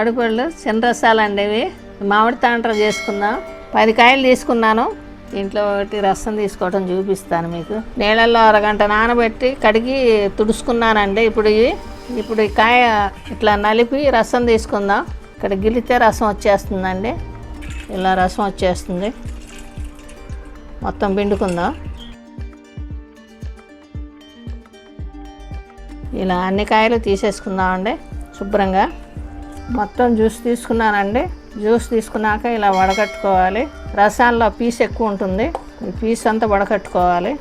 మామిడి పళ్ళు చిన్న రసాలండి ఇవి. మామిడి తాండ్ర చేసుకుందాం. 10 కాయలు తీసుకున్నాను. దీంట్లో ఒకటి రసం తీసుకోవడం చూపిస్తాను మీకు. నీళ్ళల్లో అరగంట నానబెట్టి కడిగి తుడుచుకున్నానండి. ఇప్పుడు ఈ కాయ ఇట్లా నలిపి రసం తీసుకుందాం. ఇక్కడ గిలితే రసం వచ్చేస్తుందండి. ఇలా రసం వచ్చేస్తుంది. మొత్తం పిండుకుందాం. ఇలా అన్ని కాయలు తీసేసుకుందామండి శుభ్రంగా. మొత్తం జ్యూస్ తీసుకున్నానండి. జ్యూస్ తీసుకున్నాక ఇలా వడకట్టుకోవాలి. రసాల్లో పీస్ ఎక్కువ ఉంటుంది. ఈ పీస్ అంతా వడకట్టుకోవాలి.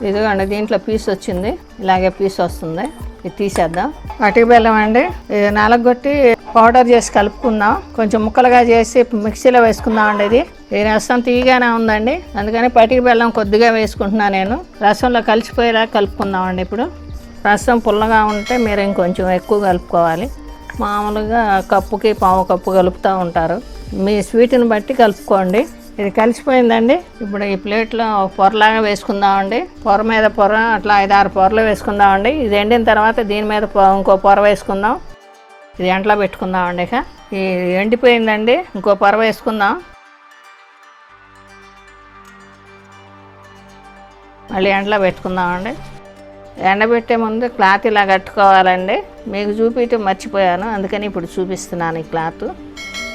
ఇదిగోండి దీంట్లో పీస్ వచ్చింది. ఇలాగే పీస్ వస్తుంది. ఇది తీసేద్దాం. పటిక బెల్లం అండి, ఇది నలగొట్టి పౌడర్ చేసి కలుపుకుందాం. కొంచెం ముక్కలుగా చేసి మిక్సీలో వేసుకుందామండి. ఈ రసం తీయగానే ఉందండి, అందుకని పటిక బెల్లం కొద్దిగా వేసుకుంటున్నాను నేను. రసంలో కలిసిపోయేలా కలుపుకుందామండి. ఇప్పుడు రసం పుల్లగా ఉంటే మీరు ఇంకొంచెం ఎక్కువ కలుపుకోవాలి. మామూలుగా కప్పుకి పావు కప్పు కలుపుతూ ఉంటారు. మీ స్వీట్ని బట్టి కలుపుకోండి. ఇది కలిసిపోయిందండి. ఇప్పుడు ఈ ప్లేట్లో పొరలాగా వేసుకుందామండి. పొర మీద పొర అట్లా 5-6 పొరలు వేసుకుందామండి. ఇది ఎండిన తర్వాత దీని మీద ఇంకో పొర వేసుకుందాం. ఇది ఎండలో పెట్టుకుందామండి. ఇక ఇది ఎండిపోయిందండి, ఇంకో పొర వేసుకుందాం. మళ్ళీ ఎండలో పెట్టుకుందామండి. ఎండబెట్టే ముందు క్లాత్ ఇలా కట్టుకోవాలండి. మీకు చూపించడం మర్చిపోయాను, అందుకని ఇప్పుడు చూపిస్తున్నాను. ఈ క్లాత్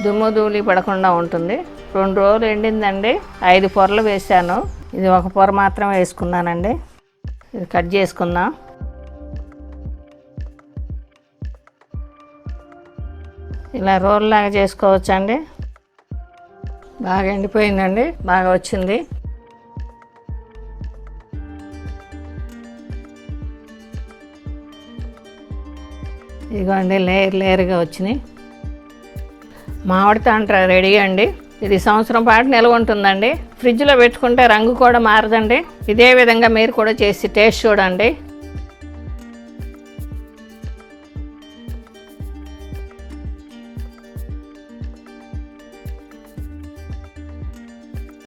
దుమ్ము ధూళి పడకుండా ఉంటుంది. 2 రోజులు ఎండిందండి. 5 పొరలు వేసాను. ఇది ఒక పొర మాత్రం వేసుకున్నానండి. ఇది కట్ చేసుకుందాం. ఇలా రోల్ లాగా చేసుకోవచ్చండి. బాగా ఎండిపోయిందండి, బాగా వచ్చింది. ఇదిగోండి లేయర్గా వచ్చినాయి. మామిడి తాండ్ర రెడీ అండి. ఇది సంవత్సరం పాటు నిల్వ ఉంటుందండి. ఫ్రిడ్జ్లో పెట్టుకుంటే రంగు కూడా మారదండి. ఇదే విధంగా మీరు కూడా చేసి టేస్ట్ చూడండి.